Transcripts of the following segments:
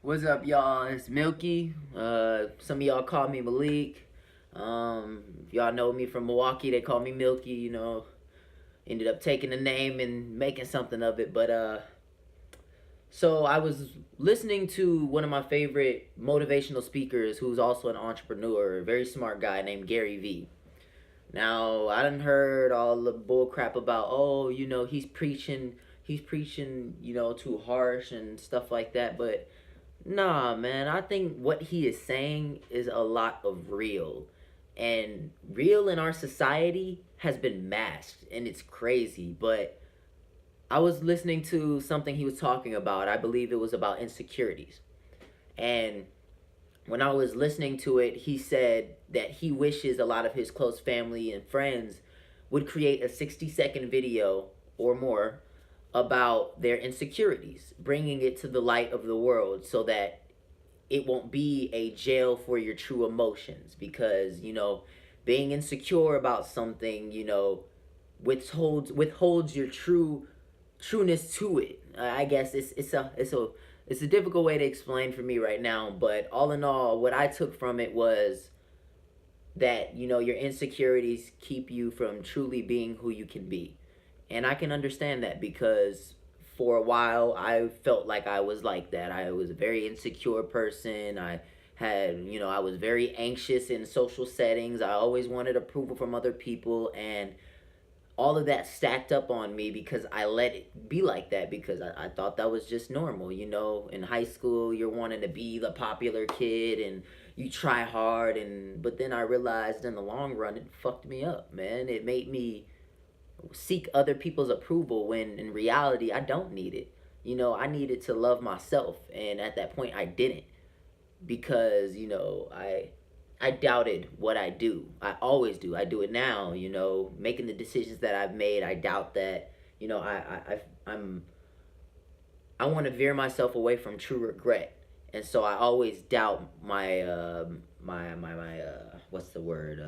What's up, y'all? It's Milky. Some of y'all call me Malik. Y'all know me from Milwaukee. They call me Milky. Ended up taking the name and making something of it. So I was listening to one of my favorite motivational speakers, who's also an entrepreneur, a very smart guy named Gary V. Now I done heard all the bull crap about, he's preaching, too harsh and stuff like that, but nah, man, I think what he is saying is a lot of real. And real in our society has been masked, and it's crazy. But I was listening to something he was talking about. I believe it was about insecurities. And when I was listening to it, he said that he wishes a lot of his close family and friends would create a 60-second video or more about their insecurities, bringing it to the light of the world so that it won't be a jail for your true emotions. Because being insecure about something, withholds your trueness to it. I guess it's a difficult way to explain for me right now, but all in all, what I took from it was that your insecurities keep you from truly being who you can be. And I can understand that, because for a while I felt like I was like that. I was a very insecure person. I was very anxious in social settings. I always wanted approval from other people, and all of that stacked up on me because I let it be like that, because I thought that was just normal. In high school, you're wanting to be the popular kid and you try hard, but then I realized in the long run it fucked me up, man. It made me seek other people's approval when in reality I don't need it. I needed to love myself, and at that point I didn't, because I doubted what I do. I always do. I do it now. Making the decisions that I've made. I doubt that. I want to veer myself away from true regret, and so I always doubt my what's the word,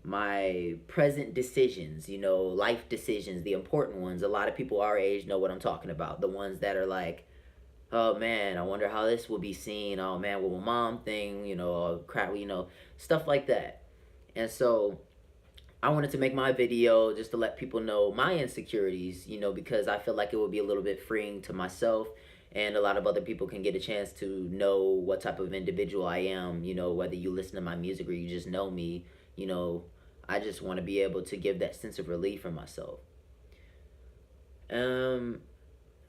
my present decisions. Life decisions, the important ones. A lot of people our age know what I'm talking about. The ones that are like, oh man, I wonder how this will be seen. Oh man, what will mom think? Oh, crap, stuff like that. And so I wanted to make my video just to let people know my insecurities, because I feel like it would be a little bit freeing to myself, and a lot of other people can get a chance to know what type of individual I am, whether you listen to my music or you just know me. you know, I just want to be able to give that sense of relief for myself. Um,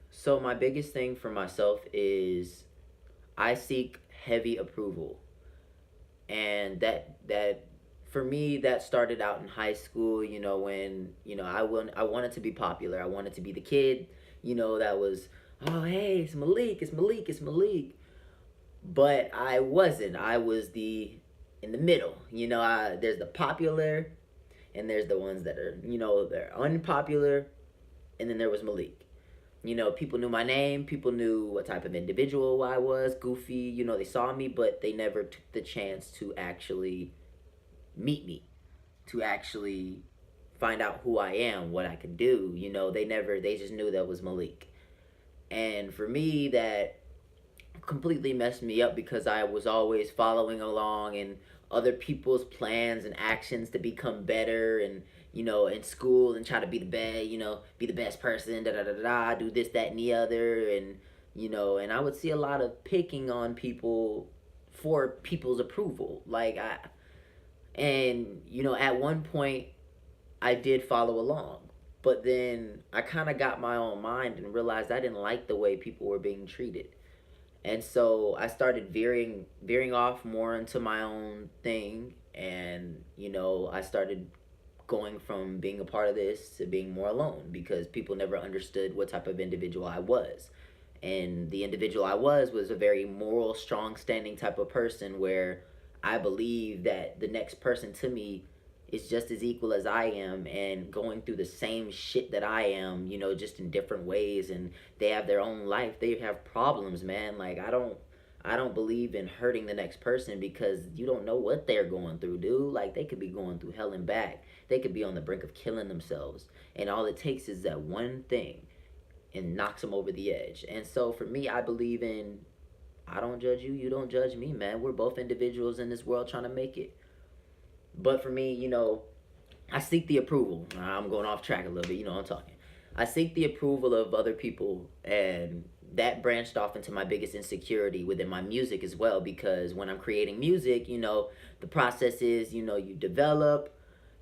so my biggest thing for myself is I seek heavy approval, and that for me that started out in high school. When I wanted to be popular. I wanted to be the kid, that was, oh hey, it's Malik, it's Malik, it's Malik. But I wasn't. I was the in the middle. There's the popular, and there's the ones that are they're unpopular, and then there was Malik. People knew my name, people knew what type of individual I was, goofy, they saw me, but they never took the chance to actually meet me, to actually find out who I am, what I can do. They just knew that was Malik. And for me, that completely messed me up, because I was always following along in other people's plans and actions to become better, and in school, and try to be the best, be the best person, da da da da, do this, that, and the other, and I would see a lot of picking on people for people's approval, and at one point I did follow along, but then I kind of got my own mind and realized I didn't like the way people were being treated. And so I started veering off more into my own thing, and I started going from being a part of this to being more alone, because people never understood what type of individual I was. And the individual I was a very moral, strong standing type of person, where I believe that the next person to me is just as equal as I am, and going through the same shit that I am, just in different ways, and they have their own life. They have problems, man. Like, I don't believe in hurting the next person, because you don't know what they're going through, dude. Like, they could be going through hell and back. They could be on the brink of killing themselves. And all it takes is that one thing and knocks them over the edge. And so for me, I believe in I don't judge you, you don't judge me, man. We're both individuals in this world trying to make it. But for me, I seek the approval. I'm going off track a little bit, I'm talking. I seek the approval of other people, and that branched off into my biggest insecurity within my music as well. Because when I'm creating music, the process is, you develop,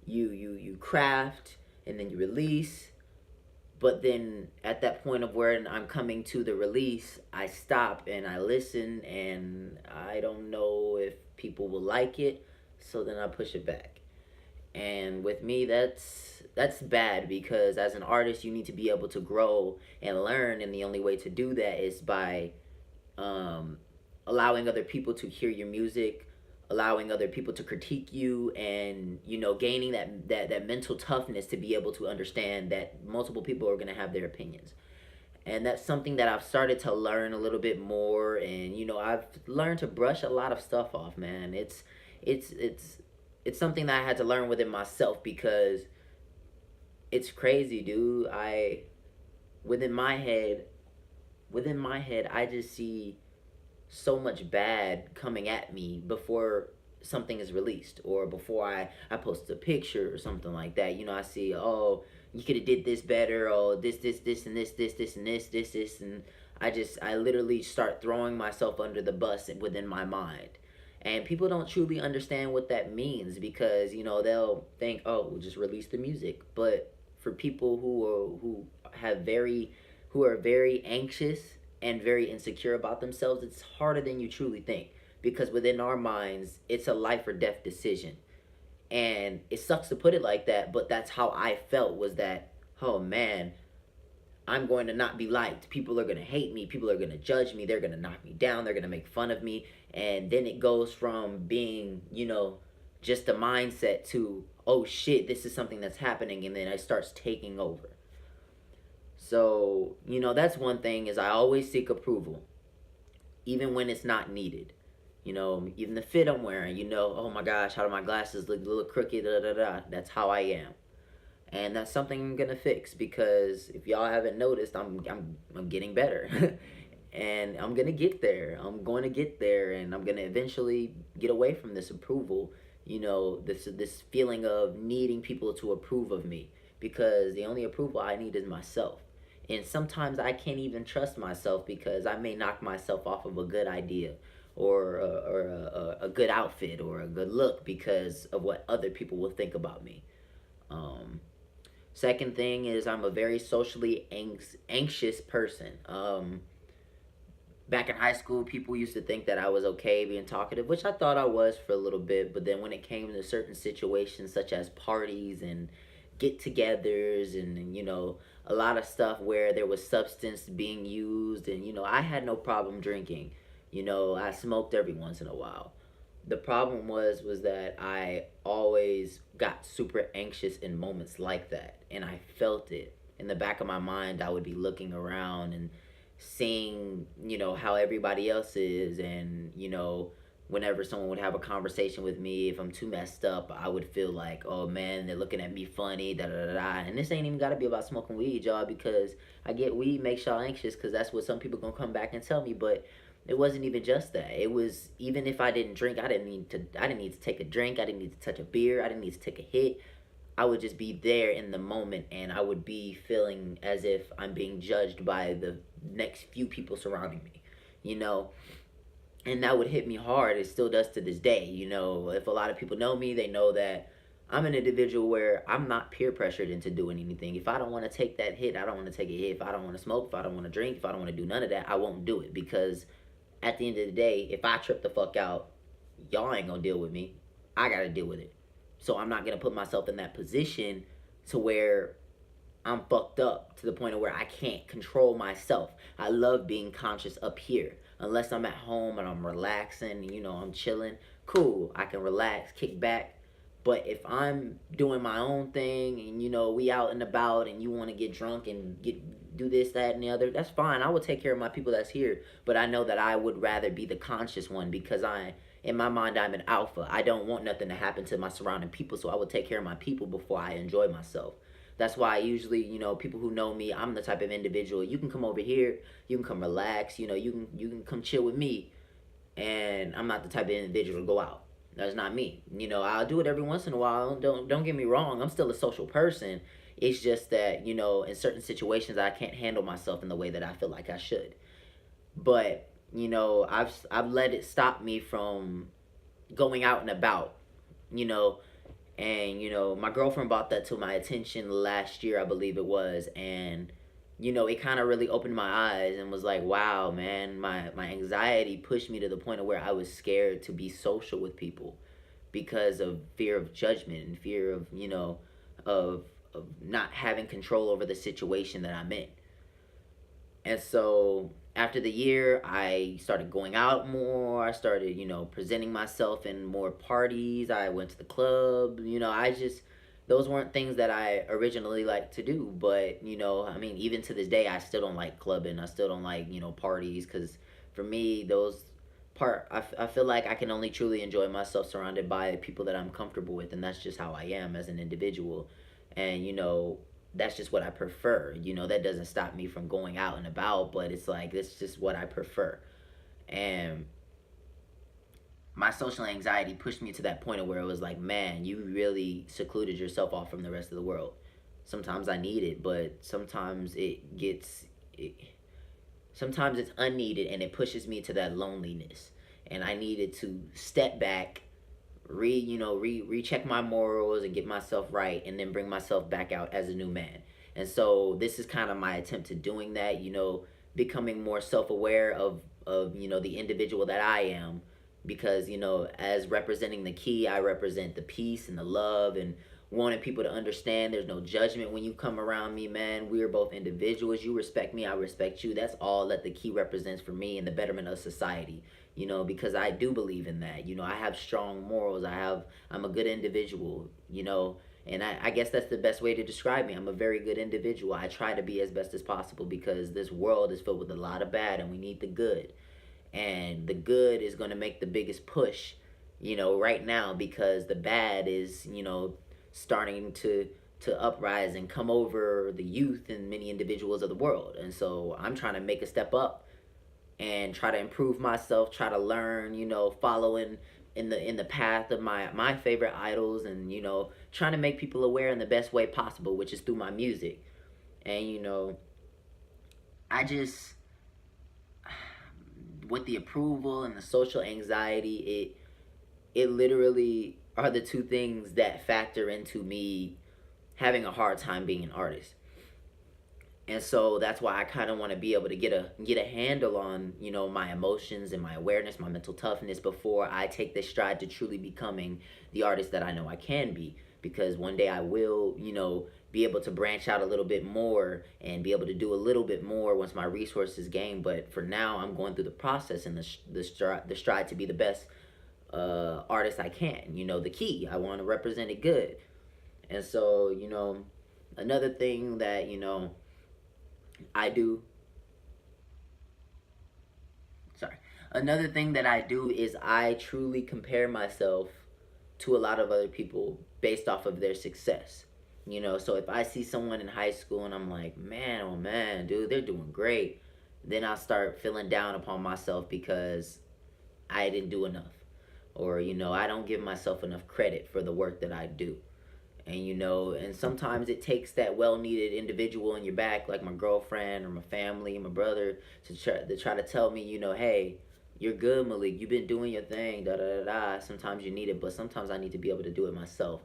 you craft, and then you release. But then at that point of where I'm coming to the release, I stop and I listen, and I don't know if people will like it, so then I push it back. And with me, that's bad, because as an artist you need to be able to grow and learn, and the only way to do that is by um, allowing other people to hear your music, allowing other people to critique you, and gaining that mental toughness to be able to understand that multiple people are going to have their opinions. And that's something that I've started to learn a little bit more. And I've learned to brush a lot of stuff off, man. It's something that I had to learn within myself, because it's crazy, dude. I within my head within my head I just see so much bad coming at me before something is released, or before I post a picture or something like that. I see, oh, you could have did this better, oh, this and this and this, and I literally start throwing myself under the bus within my mind. And people don't truly understand what that means, because they'll think, oh, we'll just release the music. But for people who are very anxious and very insecure about themselves, it's harder than you truly think, because within our minds it's a life or death decision. And it sucks to put it like that, but that's how I felt, was that, oh man, I'm going to not be liked. People are going to hate me. People are going to judge me. They're going to knock me down. They're going to make fun of me. And then it goes from being, just a mindset to, oh shit, this is something that's happening. And then it starts taking over. So, that's one thing, is I always seek approval, even when it's not needed. Even the fit I'm wearing, oh my gosh, how do my glasses look a little crooked, da da da. That's how I am. And that's something I'm gonna fix, because if y'all haven't noticed, I'm getting better. And I'm gonna get there. I'm going to get there, and I'm gonna eventually get away from this approval. This feeling of needing people to approve of me, because the only approval I need is myself. And sometimes I can't even trust myself, because I may knock myself off of a good idea, or a good outfit, or a good look, because of what other people will think about me. Um, Second thing is, I'm a very socially anxious person. Back in high school, people used to think that I was okay being talkative, which I thought I was for a little bit. But then when it came to certain situations, such as parties and get-togethers, and a lot of stuff where there was substance being used, and I had no problem drinking. I smoked every once in a while. The problem was that I always got super anxious in moments like that, and I felt it in the back of my mind. I would be looking around and seeing, how everybody else is, and whenever someone would have a conversation with me, if I'm too messed up, I would feel like, oh man, they're looking at me funny, da da da da. And this ain't even got to be about smoking weed, y'all, because I get weed makes y'all anxious, because that's what some people gonna come back and tell me. But it wasn't even just that. It was, even if I didn't drink, I didn't need to take a drink. I didn't need to touch a beer. I didn't need to take a hit. I would just be there in the moment, and I would be feeling as if I'm being judged by the next few people surrounding me, you know? And that would hit me hard. It still does to this day. If a lot of people know me, they know that I'm an individual where I'm not peer pressured into doing anything. If I don't want to take that hit, I don't want to take a hit. If I don't want to smoke, if I don't want to drink, if I don't want to do none of that, I won't do it, because at the end of the day, if I trip the fuck out, y'all ain't gonna deal with me. I gotta deal with it. So I'm not gonna put myself in that position to where I'm fucked up to the point of where I can't control myself. I love being conscious up here. Unless I'm at home and I'm relaxing, I'm chilling, cool. I can relax, kick back. But if I'm doing my own thing, and we out and about, and you want to get drunk and do this, that, and the other, that's fine. I will take care of my people that's here. But I know that I would rather be the conscious one, because in my mind, I'm an alpha. I don't want nothing to happen to my surrounding people, so I will take care of my people before I enjoy myself. That's why I usually, people who know me, I'm the type of individual. You can come over here, you can come relax, you can come chill with me, and I'm not the type of individual to go out. That's not me. I'll do it every once in a while. Don't get me wrong. I'm still a social person. It's just that in certain situations I can't handle myself in the way that I feel like I should. But I've let it stop me from going out and about. You know, and my girlfriend brought that to my attention last year, I believe it was, and it kind of really opened my eyes and was like, wow, man, my anxiety pushed me to the point of where I was scared to be social with people because of fear of judgment and fear of of not having control over the situation that I'm in. And so after the year, I started going out more. I started, presenting myself in more parties. I went to the club. Those weren't things that I originally liked to do. But, I mean, even to this day, I still don't like clubbing. I still don't like, parties. Because for me, I feel like I can only truly enjoy myself surrounded by people that I'm comfortable with. And that's just how I am as an individual. And, that's just what I prefer. That doesn't stop me from going out and about, but it's like it's just what I prefer. And my social anxiety pushed me to that point of where it was like, man, you really secluded yourself off from the rest of the world. Sometimes I need it, but sometimes it's unneeded and it pushes me to that loneliness. And I needed to step back, recheck my morals and get myself right, and then bring myself back out as a new man. And so this is kind of my attempt to doing that, becoming more self-aware of the individual that I am, because as representing the key, I represent the peace and the love, and wanting people to understand there's no judgment when you come around me, man. We are both individuals. You respect me, I respect you. That's all that the key represents for me and the betterment of society. Because I do believe in that. I have strong morals. I'm a good individual, and I guess that's the best way to describe me. I'm a very good individual. I try to be as best as possible because this world is filled with a lot of bad and we need the good. And the good is going to make the biggest push, right now, because the bad is, starting to uprise and come over the youth and many individuals of the world. And so I'm trying to make a step up and try to improve myself, try to learn, following in the path of my favorite idols, and trying to make people aware in the best way possible, which is through my music. And I just, with the approval and the social anxiety, it literally are the two things that factor into me having a hard time being an artist. And so that's why I kind of want to be able to get a handle on my emotions and my awareness, my mental toughness, before I take this stride to truly becoming the artist that I know I can be. Because one day I will be able to branch out a little bit more and be able to do a little bit more once my resources gain. But for now, I'm going through the process and the stride to be the best artist I can. The key, I want to represent it good. And so another thing that I do. Sorry. Another thing that I do is I truly compare myself to a lot of other people based off of their success. So if I see someone in high school and I'm like, man, oh man, dude, they're doing great, then I'll start feeling down upon myself because I didn't do enough. Or, I don't give myself enough credit for the work that I do. And sometimes it takes that well-needed individual in your back, like my girlfriend or my family, my brother, to try to tell me, hey, you're good, Malik. You've been doing your thing, da da da da. Sometimes you need it, but sometimes I need to be able to do it myself.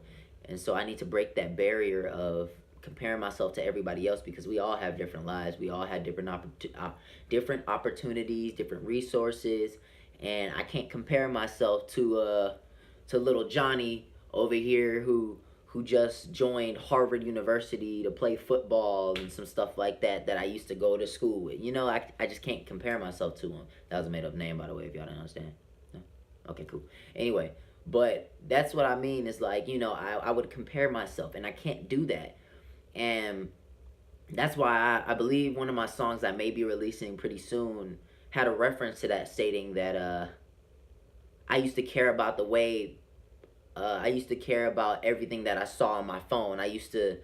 And so I need to break that barrier of comparing myself to everybody else, because we all have different lives. We all have different opportunities, different resources, and I can't compare myself to little Johnny over here who just joined Harvard University to play football and some stuff like that I used to go to school with. I just can't compare myself to him. That was a made up name, by the way, if y'all didn't understand. No? Okay, cool. Anyway, but that's what I mean is like, I would compare myself, and I can't do that. And that's why I believe one of my songs I may be releasing pretty soon had a reference to that, stating that I used to care about the way I used to care about everything that I saw on my phone. I used to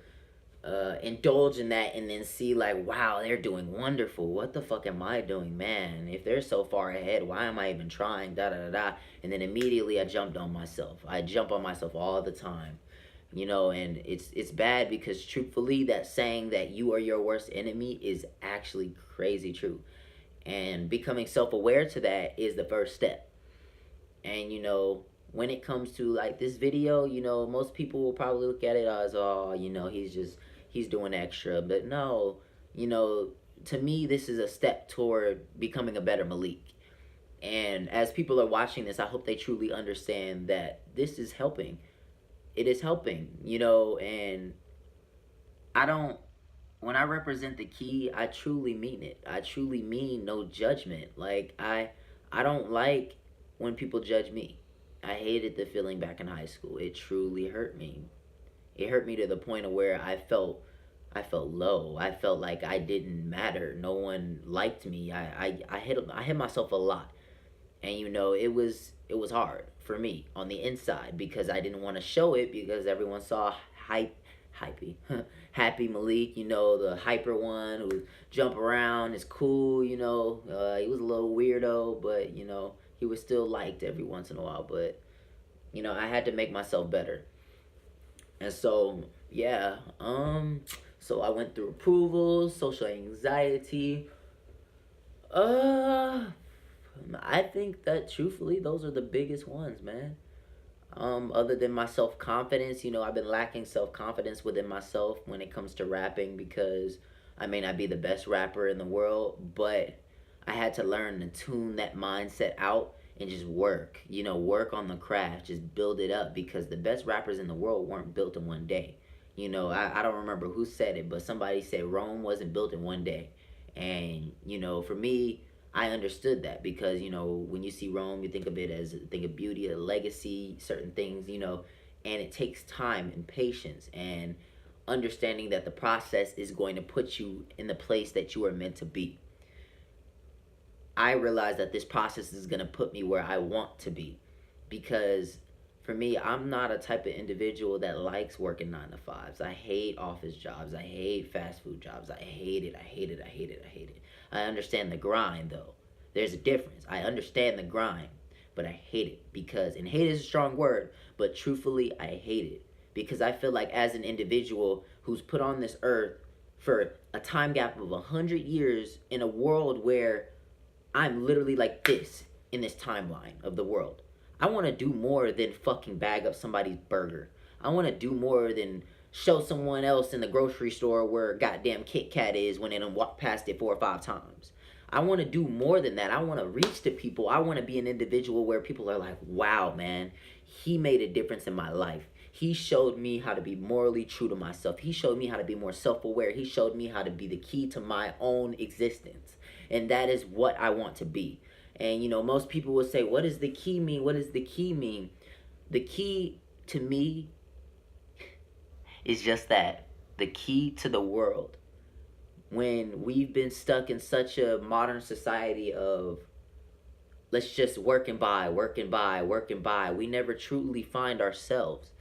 indulge in that and then see like, wow, they're doing wonderful. What the fuck am I doing, man? If they're so far ahead, why am I even trying? Da da da da. And then immediately I jumped on myself. I jump on myself all the time, and it's bad because truthfully, that saying that you are your worst enemy is actually crazy true. And becoming self-aware to that is the first step. And when it comes to like this video, most people will probably look at it as, oh, he's doing extra. But no, you know, to me this is a step toward becoming a better Malik. And as people are watching this, I hope they truly understand that this is helping. It is helping, and I don't when I represent the key, I truly mean it. I truly mean no judgment. Like I don't like when people judge me. I hated the feeling back in high school. It truly hurt me. It hurt me to the point of where I felt low. I felt like I didn't matter. No one liked me. I hit myself a lot. And it was hard for me on the inside because I didn't want to show it because everyone saw hypey, happy Malik, the hyper one who jump around is cool. He was a little weirdo, but he was still liked every once in a while. But I had to make myself better, and so yeah, so I went through approval, social anxiety. Uh, I think that truthfully, those are the biggest ones, man. Other than my self confidence, I've been lacking self confidence within myself when it comes to rapping because I may not be the best rapper in the world, but I had to learn to tune that mindset out and just work, work on the craft, just build it up because the best rappers in the world weren't built in one day. I don't remember who said it, but somebody said Rome wasn't built in one day. And, for me, I understood that because when you see Rome, you think of beauty, a legacy, certain things, and it takes time and patience and understanding that the process is going to put you in the place that you are meant to be. I realize that this process is going to put me where I want to be because for me, I'm not a type of individual that likes working 9 to 5s. I hate office jobs. I hate fast food jobs. I hate it. I hate it. I hate it. I hate it. I understand the grind though. There's a difference. I understand the grind, but I hate it because, and hate is a strong word, but truthfully, I hate it because I feel like as an individual who's put on this earth for a time gap of 100 years in a world where I'm literally like this in this timeline of the world. I want to do more than fucking bag up somebody's burger. I want to do more than show someone else in the grocery store where goddamn Kit Kat is when they done walked past it 4 or 5 times. I want to do more than that. I want to reach to people. I want to be an individual where people are like, wow, man, he made a difference in my life. He showed me how to be morally true to myself. He showed me how to be more self aware. He showed me how to be the key to my own existence. And that is what I want to be. And most people will say, what does the key mean? What does the key mean? The key to me is just that, the key to the world. When we've been stuck in such a modern society of let's just work and buy, work and buy, work and buy, we never truly find ourselves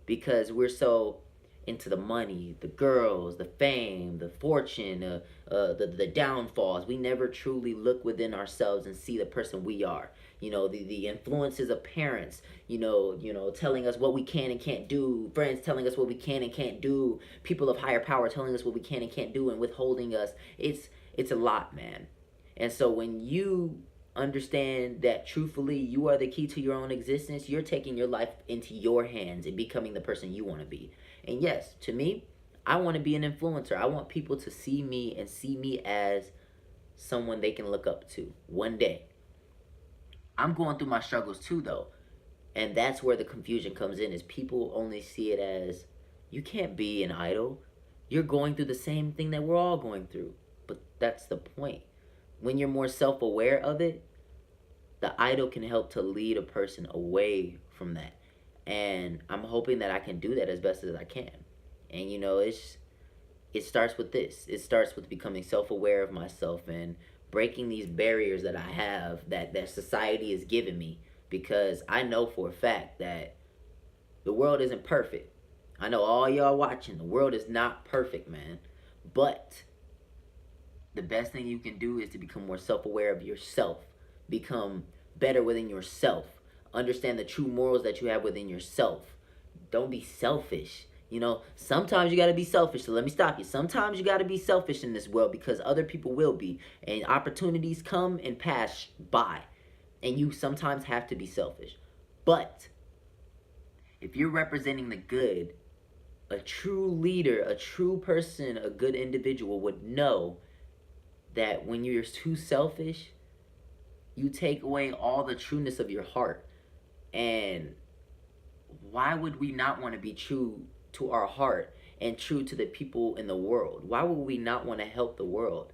because we're so into the money, the girls, the fame, the fortune, the downfalls. We never truly look within ourselves and see the person we are. The influences of parents, telling us what we can and can't do, friends telling us what we can and can't do, people of higher power telling us what we can and can't do and withholding us. It's a lot, man. And so when you understand that truthfully you are the key to your own existence, you're taking your life into your hands and becoming the person you want to be. And yes, to me, I want to be an influencer. I want people to see me and see me as someone they can look up to one day. I'm going through my struggles too though. And that's where the confusion comes in is people only see it as you can't be an idol. You're going through the same thing that we're all going through. But that's the point. When you're more self-aware of it, the idol can help to lead a person away from that. And I'm hoping that I can do that as best as I can. And it starts with this. It starts with becoming self-aware of myself and breaking these barriers that I have that society has given me because I know for a fact that the world isn't perfect. I know all y'all watching. The world is not perfect, man. But the best thing you can do is to become more self aware of yourself, become better within yourself, understand the true morals that you have within yourself. Don't be selfish. Sometimes you got to be selfish. So let me stop you. Sometimes you got to be selfish in this world because other people will be. And opportunities come and pass by. And you sometimes have to be selfish. But if you're representing the good, a true leader, a true person, a good individual would know that when you're too selfish, you take away all the trueness of your heart. And why would we not want to be true to our heart and true to the people in the world? Why would we not want to help the world?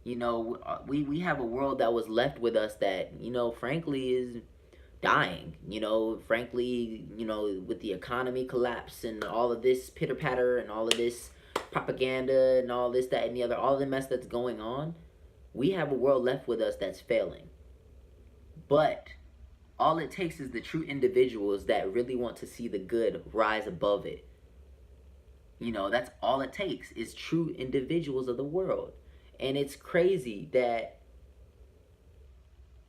We have a world that was left with us that, frankly is dying. Frankly, with the economy collapse and all of this pitter patter and all of this propaganda and all this, that, and the other, all the mess that's going on, we have a world left with us that's failing. But all it takes is the true individuals that really want to see the good rise above it. That's all it takes is true individuals of the world. And it's crazy that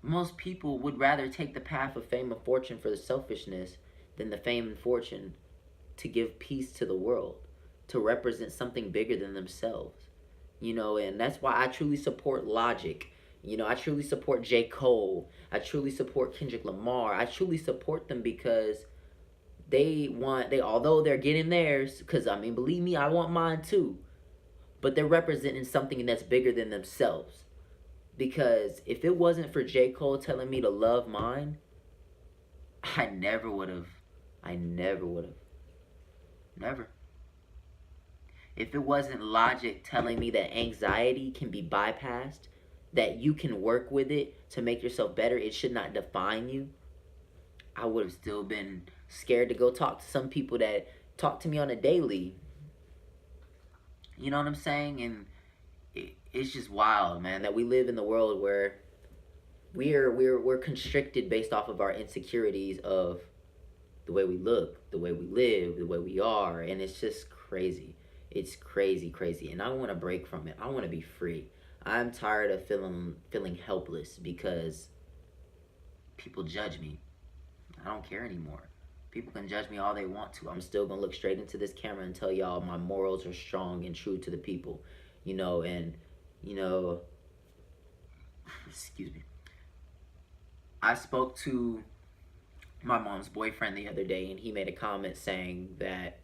most people would rather take the path of fame and fortune for the selfishness than the fame and fortune to give peace to the world, to represent something bigger than themselves. And that's why I truly support Logic. I truly support J. Cole. I truly support Kendrick Lamar. I truly support them because although they're getting theirs, because I mean, believe me, I want mine too, but they're representing something that's bigger than themselves. Because if it wasn't for J. Cole telling me to love mine, I never would have. I never would have. Never. If it wasn't Logic telling me that anxiety can be bypassed, that you can work with it to make yourself better, it should not define you, I would have still been scared to go talk to some people that talk to me on a daily. You know what I'm saying? And it's just wild, man, that we live in the world where we're constricted based off of our insecurities of the way we look, the way we live, the way we are, and it's just crazy. It's crazy, crazy, and I want to break from it. I want to be free. I'm tired of feeling helpless because people judge me. I don't care anymore. People can judge me all they want to. I'm still gonna look straight into this camera and tell y'all my morals are strong and true to the people. And excuse me. I spoke to my mom's boyfriend the other day, and he made a comment saying that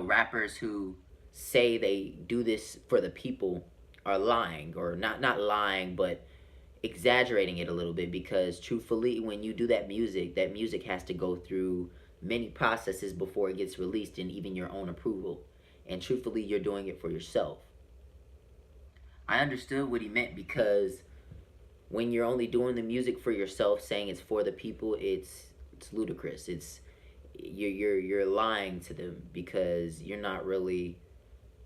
rappers who say they do this for the people are lying, or not lying, but exaggerating it a little bit, because truthfully, when you do that music has to go through many processes before it gets released, and even your own approval. And truthfully, you're doing it for yourself. I understood what he meant, because when you're only doing the music for yourself, saying it's for the people, it's ludicrous. You're lying to them, because you're not really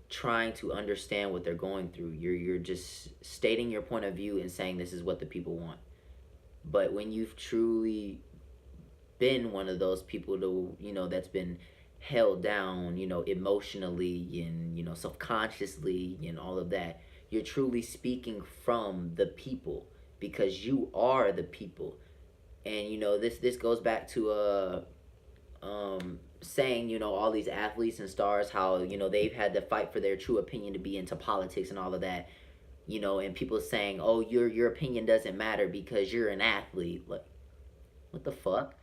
trying to understand what they're going through. You're just stating your point of view and saying this is what the people want. But when you've truly been one of those people that's been held down, emotionally and subconsciously and all of that, you're truly speaking from the people, because you are the people. And this goes back to saying, all these athletes and stars, how they've had to fight for their true opinion to be into politics and all of that, and people saying, oh, your opinion doesn't matter because you're an athlete. Like, what the fuck?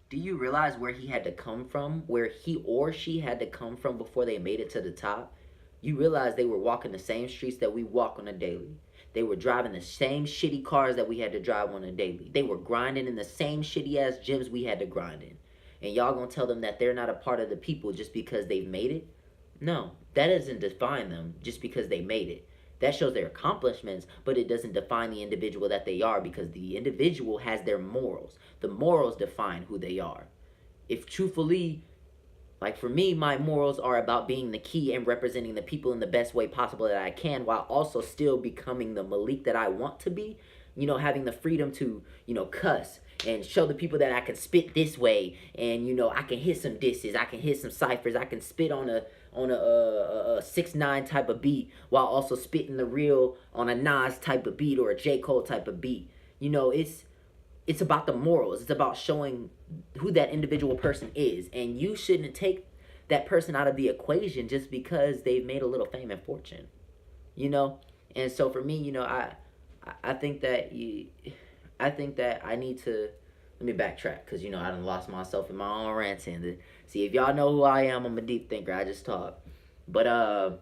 Do you realize where he had to come from, where he or she had to come from before they made it to the top? You realize they were walking the same streets that we walk on a daily. They were driving the same shitty cars that we had to drive on a daily. They were grinding in the same shitty ass gyms we had to grind in. And y'all gonna tell them that they're not a part of the people just because they've made it? No, that doesn't define them just because they made it. That shows their accomplishments, but it doesn't define the individual that they are, because the individual has their morals. The morals define who they are. If truthfully, like for me, my morals are about being the key and representing the people in the best way possible that I can, while also still becoming the Malik that I want to be. Having the freedom to, cuss, and show the people that I can spit this way, and I can hit some disses, I can hit some ciphers, I can spit on a 6ix9ine type of beat while also spitting the real on a Nas type of beat or a J. Cole type of beat. It's about the morals. It's about showing who that individual person is, and you shouldn't take that person out of the equation just because they've made a little fame and fortune. You know, and so for me, I think that I think that I need to let me backtrack because I done lost myself in my own rants and see if y'all know who I am. I'm a deep thinker. I just talk, but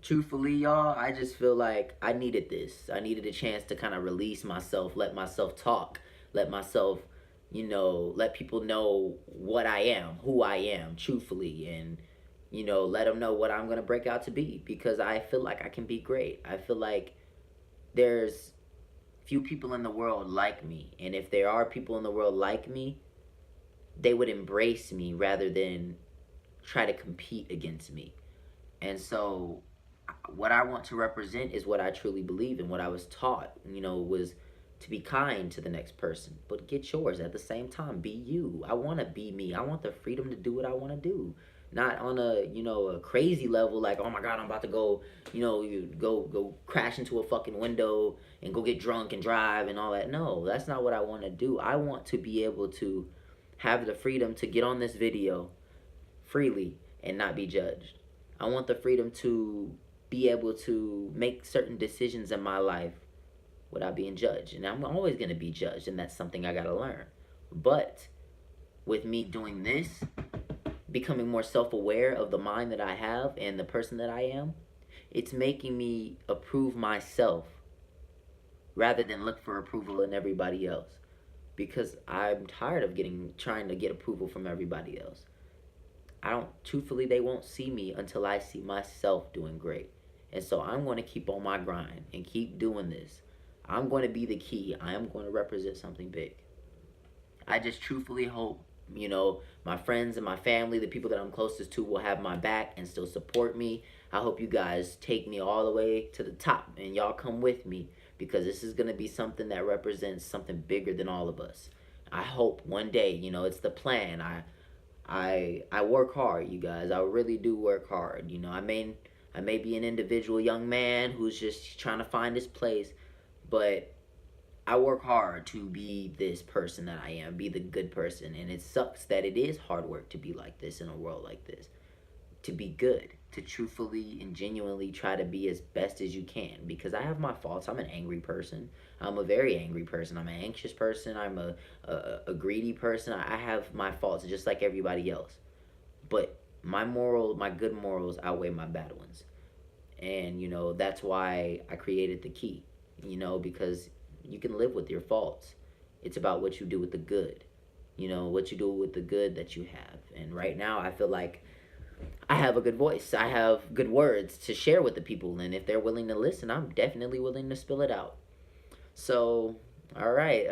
truthfully, y'all, I just feel like I needed this. I needed a chance to kind of release myself, let myself talk, let myself, let people know what I am, who I am, truthfully, and, let them know what I'm going to break out to be because I feel like I can be great. I feel like there's few people in the world like me, and if there are people in the world like me, they would embrace me rather than try to compete against me. And so what I want to represent is what I truly believe in, what I was taught, was to be kind to the next person, but get yours at the same time. Be you. I want to be me. I want the freedom to do what I want to do. Not on a crazy level like, oh my God, I'm about to go, you go crash into a fucking window and go get drunk and drive and all that. No, that's not what I want to do. I want to be able to have the freedom to get on this video freely and not be judged. I want the freedom to be able to make certain decisions in my life without being judged. And I'm always going to be judged, and that's something I got to learn. But with me doing this, becoming more self-aware of the mind that I have and the person that I am, it's making me approve myself rather than look for approval in everybody else. Because I'm tired of trying to get approval from everybody else. Truthfully, they won't see me until I see myself doing great. And so I'm going to keep on my grind and keep doing this. I'm going to be the key. I am going to represent something big. I just truthfully hope, my friends and my family, the people that I'm closest to will have my back and still support me. I hope you guys take me all the way to the top and y'all come with me because this is going to be something that represents something bigger than all of us. I hope one day, it's the plan. I work hard, you guys. I really do work hard. I may be an individual young man who's just trying to find his place, but I work hard to be this person that I am, be the good person. And it sucks that it is hard work to be like this in a world like this. To be good, to truthfully and genuinely try to be as best as you can. Because I have my faults. I'm an angry person. I'm a very angry person. I'm an anxious person. I'm a greedy person. I have my faults just like everybody else. But my good morals outweigh my bad ones. And, that's why I created the key. Because you can live with your faults. It's about what you do with the good. What you do with the good that you have. And right now, I feel like I have a good voice. I have good words to share with the people. And if they're willing to listen, I'm definitely willing to spill it out. So, all right.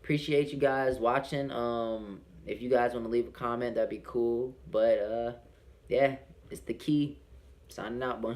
Appreciate you guys watching. If you guys want to leave a comment, that'd be cool. But, yeah, it's the key. Signing out, boy.